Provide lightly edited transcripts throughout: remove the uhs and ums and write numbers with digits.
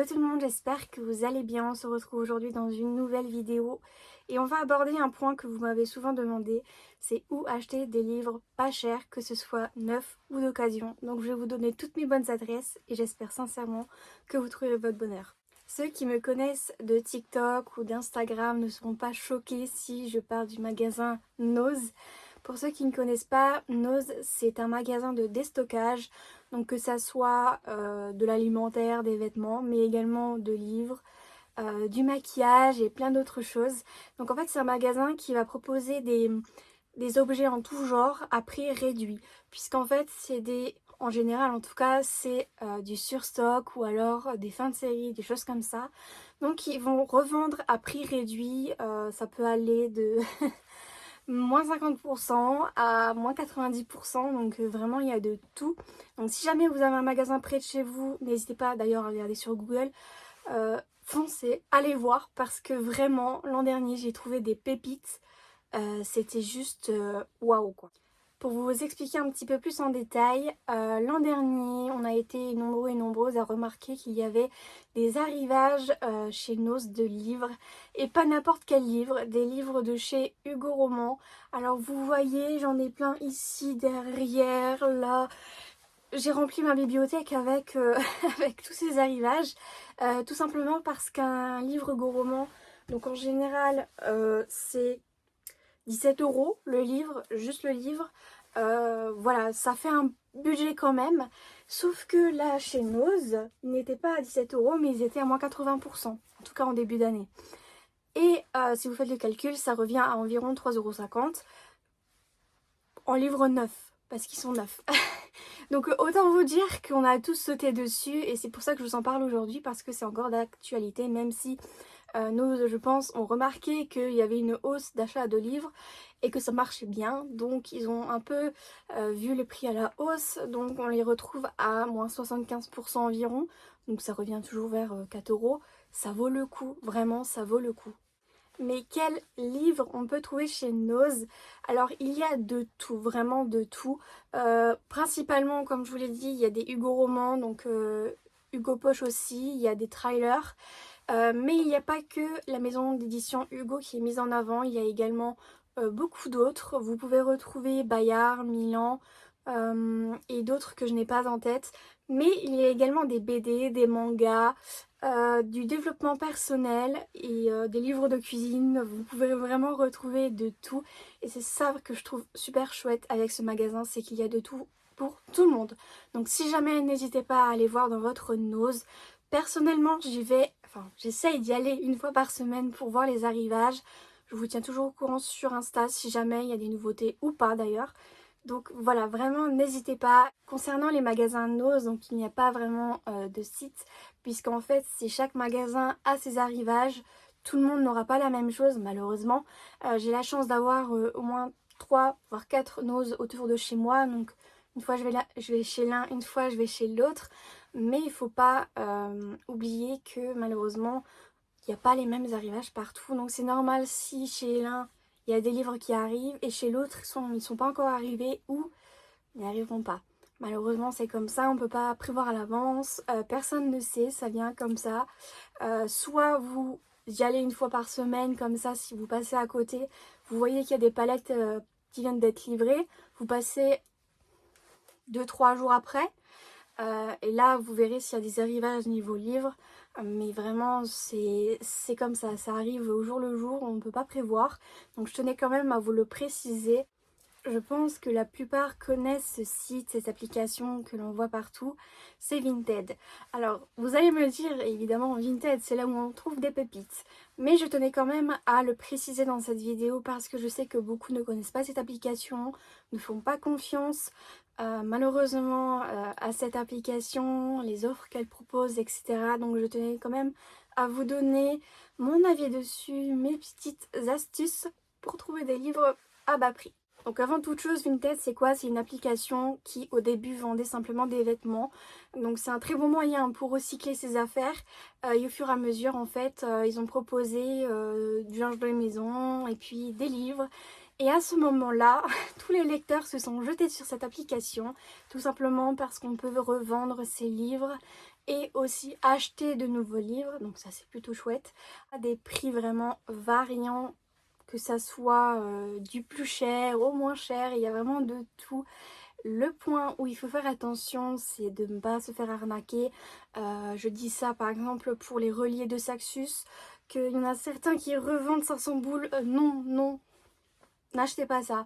Hello tout le monde, j'espère que vous allez bien. On se retrouve aujourd'hui dans une nouvelle vidéo et on va aborder un point que vous m'avez souvent demandé, c'est où acheter des livres pas chers, que ce soit neuf ou d'occasion. Donc je vais vous donner toutes mes bonnes adresses et j'espère sincèrement que vous trouverez votre bonheur. Ceux qui me connaissent de TikTok ou d'Instagram ne seront pas choqués si je parle du magasin Nose. Pour ceux qui ne connaissent pas, Nose, c'est un magasin de déstockage, donc que ça soit de l'alimentaire, des vêtements, mais également de livres, du maquillage et plein d'autres choses. Donc en fait, c'est un magasin qui va proposer des objets en tout genre à prix réduit, puisqu'en fait, en général en tout cas, c'est du surstock ou alors des fins de série, des choses comme ça. Donc ils vont revendre à prix réduit, ça peut aller de moins 50% à moins 90%, donc vraiment il y a de tout. Donc si jamais vous avez un magasin près de chez vous, n'hésitez pas d'ailleurs à regarder sur Google, foncez, allez voir parce que vraiment l'an dernier j'ai trouvé des pépites, c'était juste waouh quoi. Pour vous expliquer un petit peu plus en détail, l'an dernier, on a été nombreux et nombreuses à remarquer qu'il y avait des arrivages chez Nose de livres, et pas n'importe quel livre, des livres de chez Hugo Roman. Alors vous voyez, j'en ai plein ici, derrière, là. J'ai rempli ma bibliothèque avec, avec tous ces arrivages, tout simplement parce qu'un livre Hugo Roman, donc en général, c'est 17 € le livre, juste le livre. Voilà, ça fait un budget quand même. Sauf que là, chez Nose, ils n'étaient pas à 17 € mais ils étaient à moins 80%. En tout cas en début d'année. Et si vous faites le calcul, ça revient à environ 3,50 € en livre neuf. Parce qu'ils sont neufs. Donc autant vous dire qu'on a tous sauté dessus. Et c'est pour ça que je vous en parle aujourd'hui. Parce que c'est encore d'actualité. Même si nous, je pense, ont remarqué qu'il y avait une hausse d'achat de livres et que ça marchait bien. Donc ils ont un peu vu les prix à la hausse. Donc on les retrouve à moins 75% environ. Donc ça revient toujours vers 4 €. Ça vaut le coup, vraiment ça vaut le coup. Mais quel livre on peut trouver chez Nose? Alors il y a de tout, vraiment de tout. Principalement, comme je vous l'ai dit, il y a des Hugo Romans, donc Hugo Poche aussi, il y a des trailers. Mais il n'y a pas que la maison d'édition Hugo qui est mise en avant, il y a également beaucoup d'autres. Vous pouvez retrouver Bayard, Milan et d'autres que je n'ai pas en tête. Mais il y a également des BD, des mangas, du développement personnel et des livres de cuisine. Vous pouvez vraiment retrouver de tout. Et c'est ça que je trouve super chouette avec ce magasin, c'est qu'il y a de tout pour tout le monde. Donc si jamais, n'hésitez pas à aller voir dans votre Nose. Personnellement, j'essaye d'y aller une fois par semaine pour voir les arrivages. Je vous tiens toujours au courant sur Insta si jamais il y a des nouveautés ou pas d'ailleurs. Donc voilà, vraiment n'hésitez pas. Concernant les magasins Nose, donc il n'y a pas vraiment de site, puisqu'en fait si chaque magasin a ses arrivages, tout le monde n'aura pas la même chose malheureusement. J'ai la chance d'avoir au moins 3 voire 4 Nose autour de chez moi, donc une fois je vais chez l'un, une fois je vais chez l'autre. Mais il ne faut pas oublier que malheureusement, il n'y a pas les mêmes arrivages partout. Donc c'est normal si chez l'un, il y a des livres qui arrivent et chez l'autre, ils ne sont pas encore arrivés ou ils n'y arriveront pas. Malheureusement, c'est comme ça, on ne peut pas prévoir à l'avance. Personne ne sait, ça vient comme ça. Soit vous y allez une fois par semaine, comme ça, si vous passez à côté, vous voyez qu'il y a des palettes qui viennent d'être livrées. Vous passez 2-3 jours après. Et là vous verrez s'il y a des arrivages niveau livre, mais vraiment c'est comme ça arrive au jour le jour, on ne peut pas prévoir, donc je tenais quand même à vous le préciser. Je pense que la plupart connaissent ce site, cette application que l'on voit partout, c'est Vinted. Alors vous allez me dire, évidemment Vinted c'est là où on trouve des pépites, mais je tenais quand même à le préciser dans cette vidéo parce que je sais que beaucoup ne connaissent pas cette application, ne font pas confiance malheureusement à cette application, les offres qu'elle propose, etc. Donc je tenais quand même à vous donner mon avis dessus, mes petites astuces pour trouver des livres à bas prix. Donc avant toute chose, Vinted c'est quoi? C'est une application qui au début vendait simplement des vêtements. Donc c'est un très bon moyen pour recycler ses affaires. Et au fur et à mesure en fait, ils ont proposé du linge de maison et puis des livres. Et à ce moment-là, tous les lecteurs se sont jetés sur cette application, tout simplement parce qu'on peut revendre ses livres et aussi acheter de nouveaux livres, donc ça c'est plutôt chouette, à des prix vraiment variants, que ça soit du plus cher au moins cher, il y a vraiment de tout. Le point où il faut faire attention, c'est de ne pas se faire arnaquer. Je dis ça par exemple pour les reliés de Saxus, qu'il y en a certains qui revendent 500 boules. Non, non, n'achetez pas ça.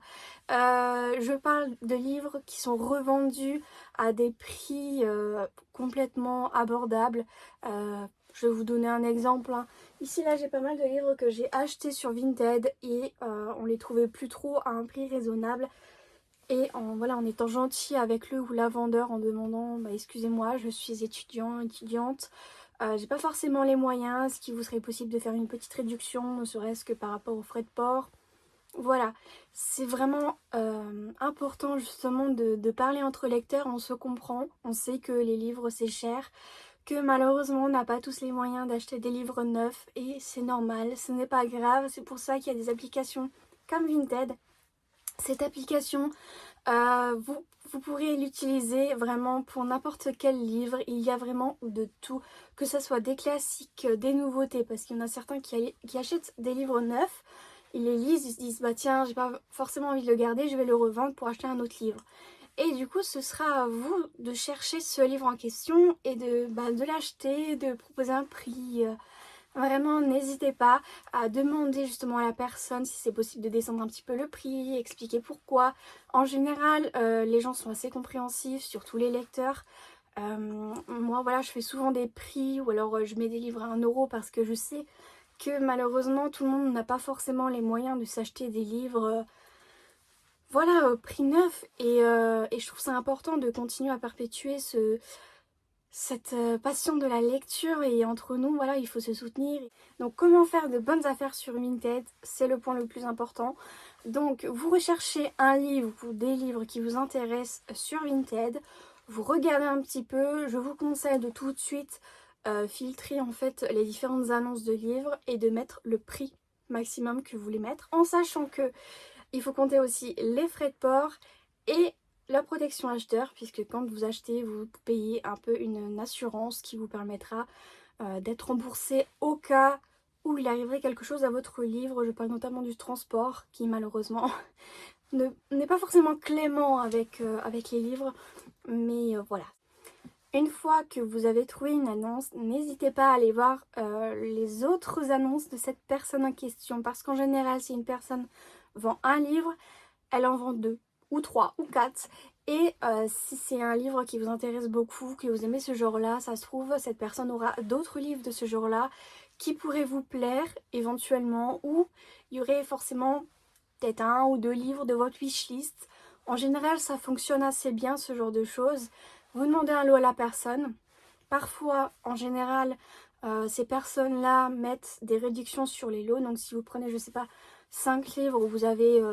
Je parle de livres qui sont revendus à des prix complètement abordables. Je vais vous donner un exemple, hein. Ici là j'ai pas mal de livres que j'ai achetés sur Vinted et on les trouvait plus trop à un prix raisonnable. Et voilà, en étant gentil avec le ou la vendeur, en demandant bah, excusez-moi, je suis étudiante, j'ai pas forcément les moyens, est-ce qu'il vous serait possible de faire une petite réduction, ne serait-ce que par rapport aux frais de port. Voilà, c'est vraiment important justement de parler entre lecteurs, on se comprend, on sait que les livres c'est cher, que malheureusement on n'a pas tous les moyens d'acheter des livres neufs et c'est normal, ce n'est pas grave, c'est pour ça qu'il y a des applications comme Vinted. Cette application, vous pourrez l'utiliser vraiment pour n'importe quel livre. Il y a vraiment de tout, que ce soit des classiques, des nouveautés, parce qu'il y en a certains qui achètent des livres neufs, ils les lisent, ils se disent bah tiens, j'ai pas forcément envie de le garder, je vais le revendre pour acheter un autre livre. Et du coup, ce sera à vous de chercher ce livre en question et de l'acheter, de proposer un prix. Vraiment, n'hésitez pas à demander justement à la personne si c'est possible de descendre un petit peu le prix, expliquer pourquoi. En général, les gens sont assez compréhensifs, surtout les lecteurs. Moi, voilà, je fais souvent des prix ou alors je mets des livres à 1 € parce que je sais que malheureusement, tout le monde n'a pas forcément les moyens de s'acheter des livres voilà, prix neuf. Et je trouve ça important de continuer à perpétuer cette passion de la lecture et entre nous, voilà, il faut se soutenir. Donc comment faire de bonnes affaires sur Vinted, c'est le point le plus important. Donc vous recherchez un livre ou des livres qui vous intéressent sur Vinted, vous regardez un petit peu, je vous conseille de tout de suite filtrer en fait les différentes annonces de livres et de mettre le prix maximum que vous voulez mettre, en sachant que il faut compter aussi les frais de port et la protection acheteur, puisque quand vous achetez, vous payez un peu une assurance qui vous permettra d'être remboursé au cas où il arriverait quelque chose à votre livre. Je parle notamment du transport qui malheureusement n'est pas forcément clément avec les livres, mais voilà. Une fois que vous avez trouvé une annonce, n'hésitez pas à aller voir les autres annonces de cette personne en question, parce qu'en général, si une personne vend un livre, elle en vend 2 ou 3 ou 4. Et si c'est un livre qui vous intéresse beaucoup, que vous aimez ce genre-là, ça se trouve, cette personne aura d'autres livres de ce genre-là qui pourraient vous plaire éventuellement, ou il y aurait forcément peut-être 1 ou 2 livres de votre wishlist. En général, ça fonctionne assez bien ce genre de choses. Vous demandez un lot à la personne. Parfois, en général, ces personnes-là mettent des réductions sur les lots. Donc si vous prenez, je sais pas, 5 livres où vous avez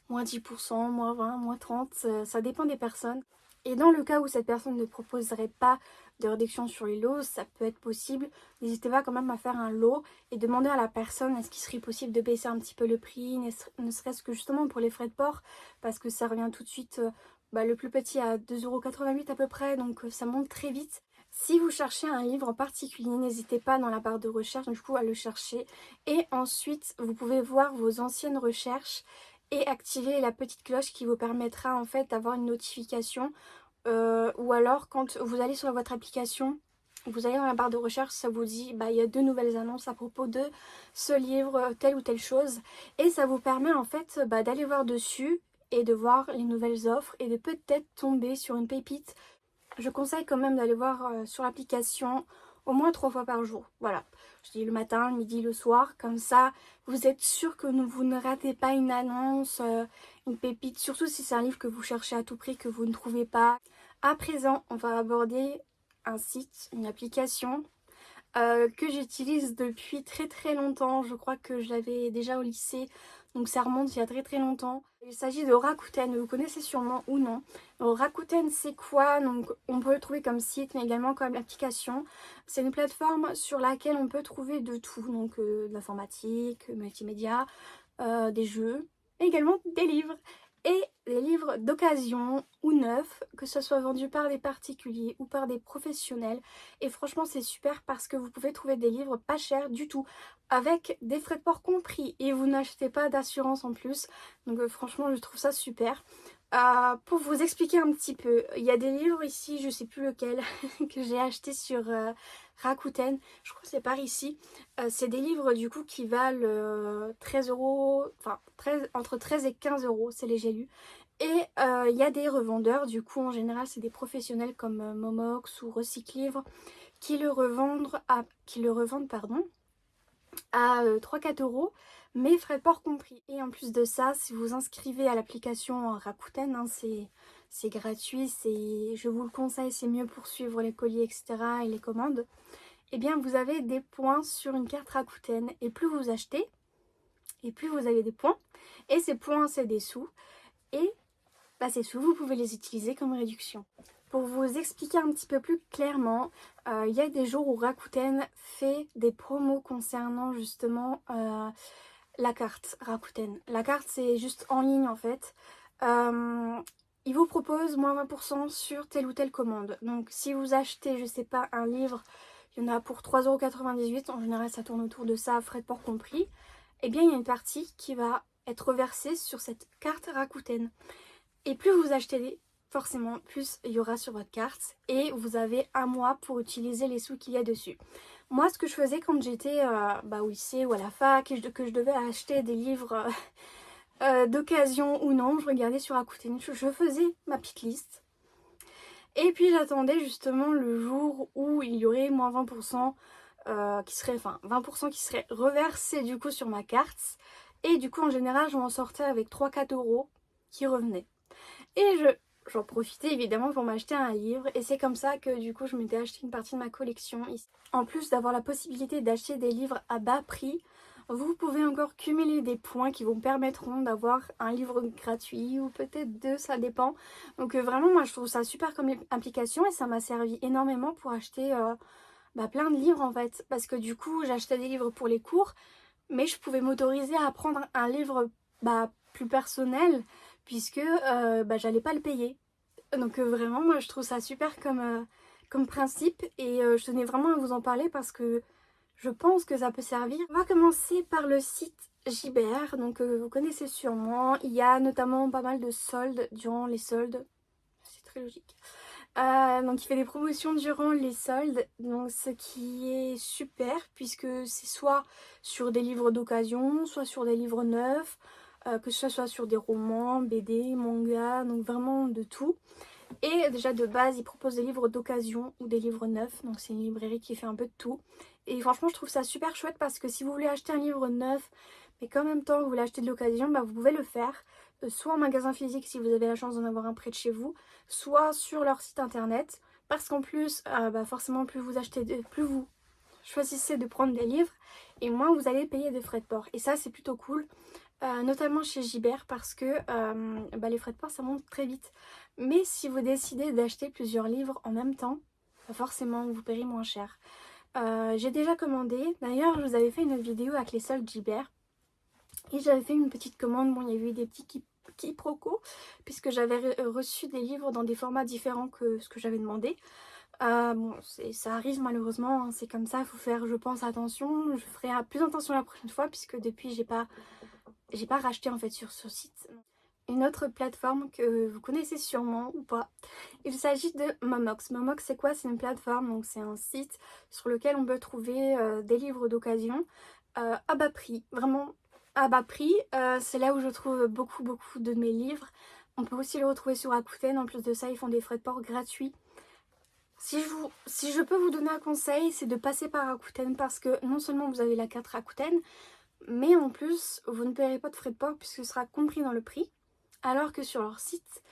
moins 10%, moins 20, moins 30, ça dépend des personnes. Et dans le cas où cette personne ne proposerait pas de réduction sur les lots, ça peut être possible. N'hésitez pas quand même à faire un lot et demander à la personne est-ce qu'il serait possible de baisser un petit peu le prix, ne serait-ce que justement pour les frais de port, parce que ça revient tout de suite, le plus petit à 2,88 € à peu près, donc ça monte très vite. Si vous cherchez un livre en particulier, n'hésitez pas dans la barre de recherche du coup à le chercher. Et ensuite, vous pouvez voir vos anciennes recherches et activer la petite cloche qui vous permettra en fait d'avoir une notification. Ou alors quand vous allez sur votre application, vous allez dans la barre de recherche, ça vous dit il y a 2 nouvelles annonces à propos de ce livre, telle ou telle chose. Et ça vous permet en fait d'aller voir dessus et de voir les nouvelles offres et de peut-être tomber sur une pépite. Je conseille quand même d'aller voir sur l'application au moins 3 fois par jour. Voilà, je dis le matin, le midi, le soir. Comme ça, vous êtes sûr que vous ne ratez pas une annonce, une pépite. Surtout si c'est un livre que vous cherchez à tout prix, que vous ne trouvez pas. À présent, on va aborder un site, une application que j'utilise depuis très très longtemps. Je crois que je l'avais déjà au lycée, donc ça remonte il y a très très longtemps. Il s'agit de Rakuten, vous connaissez sûrement ou non. Donc, Rakuten c'est quoi? Donc on peut le trouver comme site mais également comme application. C'est une plateforme sur laquelle on peut trouver de tout, donc de l'informatique, multimédia, des jeux, et également des livres. et des livres d'occasion ou neufs, que ce soit vendus par des particuliers ou par des professionnels. Et franchement c'est super parce que vous pouvez trouver des livres pas chers du tout, avec des frais de port compris, et vous n'achetez pas d'assurance en plus. Donc franchement je trouve ça super. Pour vous expliquer un petit peu, il y a des livres ici, je sais plus lequel, que j'ai acheté sur Rakuten, je crois que c'est par ici. C'est des livres du coup qui valent 13 euros, enfin entre 13 et 15 euros, c'est les j'ai lus. Et il y a des revendeurs, du coup en général c'est des professionnels comme Momox ou Recyclivre qui le revendent à 3-4 euros, mais frais de port compris. Et en plus de ça, si vous inscrivez à l'application Rakuten, hein, c'est gratuit, je vous le conseille, c'est mieux pour suivre les colis, etc. et les commandes. Et bien vous avez des points sur une carte Rakuten. Et plus vous achetez, et plus vous avez des points. Et ces points, c'est des sous. Et ces sous, vous pouvez les utiliser comme réduction. Pour vous expliquer un petit peu plus clairement, il y a des jours où Rakuten fait des promos concernant justement la carte Rakuten. La carte, c'est juste en ligne en fait. Il vous propose moins 20% sur telle ou telle commande. Donc si vous achetez, je sais pas, un livre, il y en a pour 3,98 €, en général ça tourne autour de ça, frais de port compris, et bien il y a une partie qui va être versée sur cette carte Rakuten. Et plus vous achetez, forcément, plus il y aura sur votre carte. Et vous avez un mois pour utiliser les sous qu'il y a dessus. Moi, ce que je faisais quand j'étais au lycée ou à la fac, et que je devais acheter des livres d'occasion ou non, je regardais sur Rakuten. Je faisais ma petite liste. Et puis j'attendais justement le jour où il y aurait moins 20% qui serait, enfin 20% qui serait reversé du coup sur ma carte. Et du coup, en général, je m'en sortais avec 3-4 euros qui revenaient. Et j'en profitais évidemment pour m'acheter un livre. Et c'est comme ça que du coup je m'étais acheté une partie de ma collection. En plus d'avoir la possibilité d'acheter des livres à bas prix, vous pouvez encore cumuler des points qui vous permettront d'avoir un livre gratuit ou peut-être deux, ça dépend. Donc vraiment moi je trouve ça super comme application et ça m'a servi énormément pour acheter plein de livres en fait. Parce que du coup j'achetais des livres pour les cours, mais je pouvais m'autoriser à prendre un livre plus personnel puisque j'allais pas le payer. Donc vraiment moi je trouve ça super comme principe et je tenais vraiment à vous en parler parce que je pense que ça peut servir. On va commencer par le site Gibert, donc vous connaissez sûrement, il y a notamment pas mal de soldes durant les soldes, c'est très logique. Donc il fait des promotions durant les soldes, donc ce qui est super puisque c'est soit sur des livres d'occasion, soit sur des livres neufs, que ce soit sur des romans, BD, mangas, donc vraiment de tout. Et déjà de base il propose des livres d'occasion ou des livres neufs, donc c'est une librairie qui fait un peu de tout. Et franchement je trouve ça super chouette parce que si vous voulez acheter un livre neuf mais qu'en même temps vous voulez acheter de l'occasion, vous pouvez le faire. Soit en magasin physique si vous avez la chance d'en avoir un près de chez vous, soit sur leur site internet. Parce qu'en plus, forcément plus vous achetez, plus vous choisissez de prendre des livres, et moins vous allez payer de frais de port. Et ça c'est plutôt cool. Notamment chez Gibert parce que les frais de port ça monte très vite. Mais si vous décidez d'acheter plusieurs livres en même temps, forcément vous paierez moins cher. J'ai déjà commandé, d'ailleurs je vous avais fait une vidéo avec les soldes Gibert et j'avais fait une petite commande. Bon, il y a eu des petits quiproquos puisque j'avais reçu des livres dans des formats différents que ce que j'avais demandé. Ça arrive malheureusement, hein, c'est comme ça, il faut faire je pense attention. Je ferai plus attention la prochaine fois puisque depuis j'ai pas racheté en fait sur ce site. Une autre plateforme que vous connaissez sûrement ou pas, il s'agit de Momox. Momox c'est quoi? C'est une plateforme, donc c'est un site sur lequel on peut trouver des livres d'occasion à bas prix, vraiment à bas prix. C'est là où je trouve beaucoup de mes livres. On peut aussi le retrouver sur Rakuten, en plus de ça ils font des frais de port gratuits. Si je peux vous donner un conseil, c'est de passer par Rakuten parce que non seulement vous avez la carte Rakuten, mais en plus vous ne paierez pas de frais de port puisque ce sera compris dans le prix. Alors que sur leur site,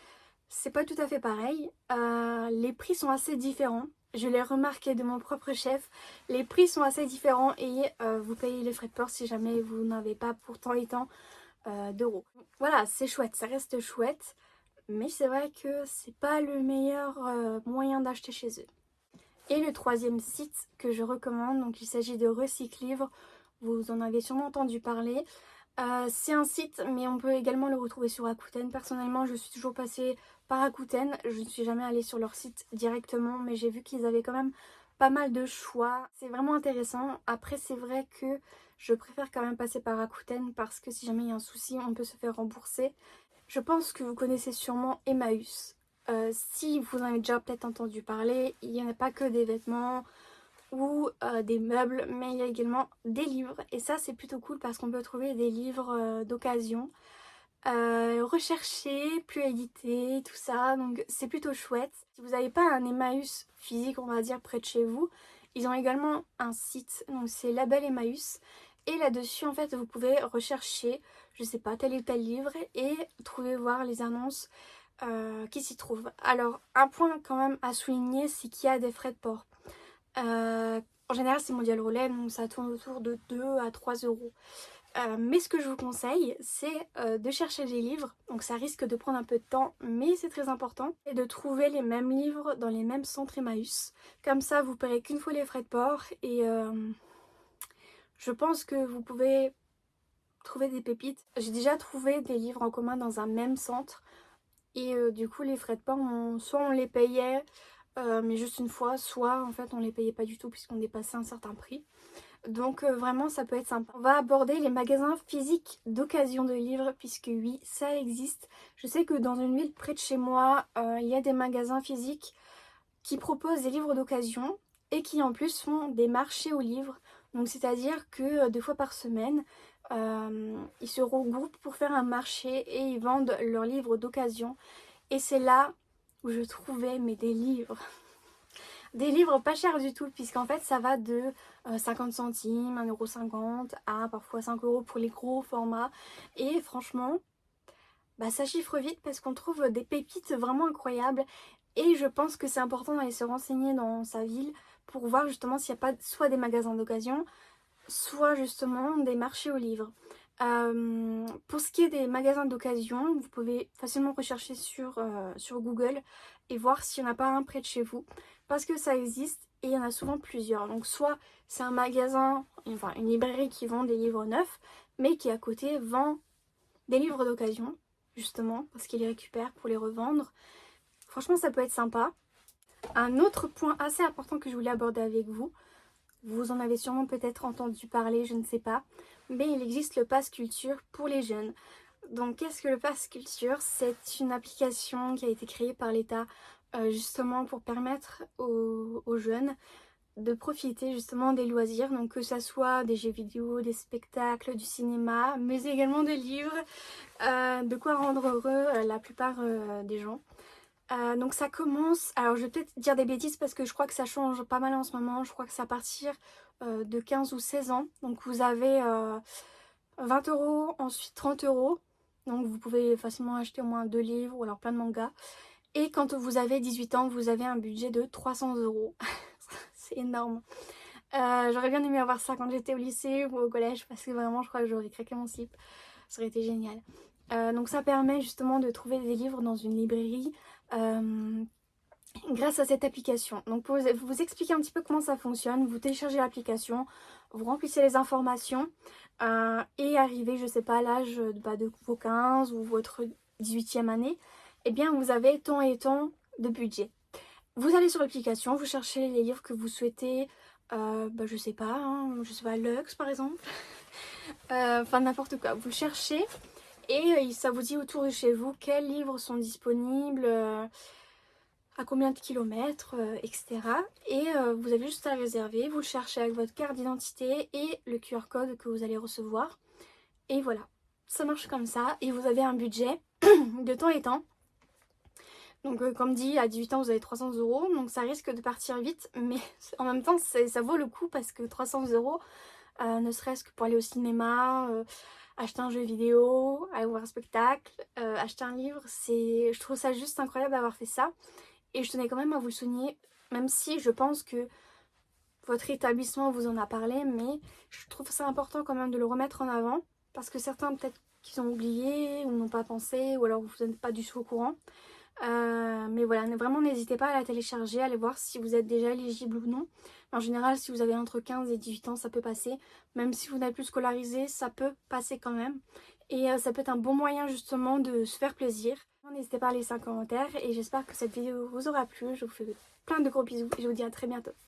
c'est pas tout à fait pareil. Les prix sont assez différents. Je l'ai remarqué de mon propre chef. Les prix sont assez différents et vous payez les frais de port si jamais vous n'avez pas pour tant et tant d'euros. Voilà, c'est chouette, ça reste chouette. Mais c'est vrai que c'est pas le meilleur moyen d'acheter chez eux. Et le troisième site que je recommande, donc il s'agit de Recyclivre. Vous en avez sûrement entendu parler. C'est un site, mais on peut également le retrouver sur Rakuten. Personnellement, je suis toujours passée par Rakuten. Je ne suis jamais allée sur leur site directement, mais j'ai vu qu'ils avaient quand même pas mal de choix. C'est vraiment intéressant. Après, c'est vrai que je préfère quand même passer par Rakuten parce que si jamais il y a un souci, on peut se faire rembourser. Je pense que vous connaissez sûrement Emmaüs. Si vous en avez déjà peut-être entendu parler, il n'y en a pas que des vêtements ou des meubles, mais il y a également des livres. Et ça, c'est plutôt cool parce qu'on peut trouver des livres d'occasion, recherchés, plus édités, tout ça. Donc c'est plutôt chouette. Si vous n'avez pas un Emmaüs physique, on va dire, près de chez vous, ils ont également un site, donc c'est Label Emmaüs. Et là-dessus, en fait, vous pouvez rechercher, je sais pas, tel ou tel livre et trouver, voir les annonces qui s'y trouvent. Alors, un point quand même à souligner, c'est qu'il y a des frais de port. En général, c'est Mondial Relais, donc ça tourne autour de 2 à 3 euros. Mais ce que je vous conseille, c'est de chercher des livres. Donc ça risque de prendre un peu de temps, mais c'est très important. Et de trouver les mêmes livres dans les mêmes centres Emmaüs. Comme ça, vous paierez qu'une fois les frais de port. Et je pense que vous pouvez trouver des pépites. J'ai déjà trouvé des livres en commun dans un même centre. Et du coup, les frais de port, soit on les payait, mais juste une fois, soit en fait on les payait pas du tout puisqu'on dépassait un certain prix. Donc vraiment ça peut être sympa. On va aborder les magasins physiques d'occasion de livres puisque oui, ça existe. Je sais que dans une ville près de chez moi, il y a des magasins physiques qui proposent des livres d'occasion et qui en plus font des marchés aux livres. Donc c'est-à-dire que 2 fois par semaine, ils se regroupent pour faire un marché et ils vendent leurs livres d'occasion. Et c'est là où je trouvais mais des livres. Des livres pas chers du tout, puisqu'en fait ça va de 50 centimes, 1,50 € à parfois 5 € pour les gros formats. Et franchement, bah, ça chiffre vite parce qu'on trouve des pépites vraiment incroyables. Et je pense que c'est important d'aller se renseigner dans sa ville pour voir justement s'il n'y a pas soit des magasins d'occasion, soit justement des marchés aux livres. Pour ce qui est des magasins d'occasion, vous pouvez facilement rechercher sur Google et voir s'il n'y en a pas un près de chez vous. Parce que ça existe et il y en a souvent plusieurs. Donc soit c'est un magasin, enfin une librairie qui vend des livres neufs, mais qui à côté vend des livres d'occasion, justement, parce qu'ils les récupèrent pour les revendre. Franchement, ça peut être sympa. Un autre point assez important que je voulais aborder avec vous, vous en avez sûrement peut-être entendu parler, je ne sais pas, mais il existe le Pass Culture pour les jeunes. Donc qu'est-ce que le Pass Culture? C'est une application qui a été créée par l'État justement pour permettre aux jeunes de profiter justement des loisirs, donc que ça soit des jeux vidéo, des spectacles, du cinéma, mais également des livres, de quoi rendre heureux la plupart des gens. Donc ça commence, alors je vais peut-être dire des bêtises parce que je crois que ça change pas mal en ce moment, je crois que c'est à partir de 15 ou 16 ans, donc vous avez 20 €, ensuite 30 €, donc vous pouvez facilement acheter au moins 2 livres ou alors plein de mangas, et quand vous avez 18 ans, vous avez un budget de 300 €, c'est énorme. J'aurais bien aimé avoir ça quand j'étais au lycée ou au collège parce que vraiment je crois que j'aurais craqué mon slip, ça aurait été génial. Donc ça permet justement de trouver des livres dans une librairie grâce à cette application. Donc pour vous expliquer un petit peu comment ça fonctionne, vous téléchargez l'application, vous remplissez les informations et arrivé, je sais pas, à l'âge de vos 15 ou votre 18e année, eh bien vous avez tant et tant de budget. Vous allez sur l'application, vous cherchez les livres que vous souhaitez, je sais pas, je sais pas, Lux par exemple, enfin n'importe quoi, vous cherchez et ça vous dit autour de chez vous quels livres sont disponibles, à combien de kilomètres, etc. Et vous avez juste à réserver, vous le cherchez avec votre carte d'identité et le QR code que vous allez recevoir. Et voilà, ça marche comme ça et vous avez un budget de temps et temps. Donc comme dit, à 18 ans vous avez 300 €, donc ça risque de partir vite, mais en même temps ça vaut le coup parce que 300 €, ne serait-ce que pour aller au cinéma, acheter un jeu vidéo, aller voir un spectacle, acheter un livre, je trouve ça juste incroyable d'avoir fait ça. Et je tenais quand même à vous le souligner, même si je pense que votre établissement vous en a parlé, mais je trouve ça important quand même de le remettre en avant, parce que certains peut-être qu'ils ont oublié ou n'ont pas pensé, ou alors vous n'êtes pas du tout au courant. Mais voilà, vraiment n'hésitez pas à la télécharger, à aller voir si vous êtes déjà éligible ou non. En général, si vous avez entre 15 et 18 ans, ça peut passer. Même si vous n'êtes plus scolarisé, ça peut passer quand même. Et ça peut être un bon moyen justement de se faire plaisir. N'hésitez pas à laisser un commentaire et j'espère que cette vidéo vous aura plu. Je vous fais plein de gros bisous et je vous dis à très bientôt.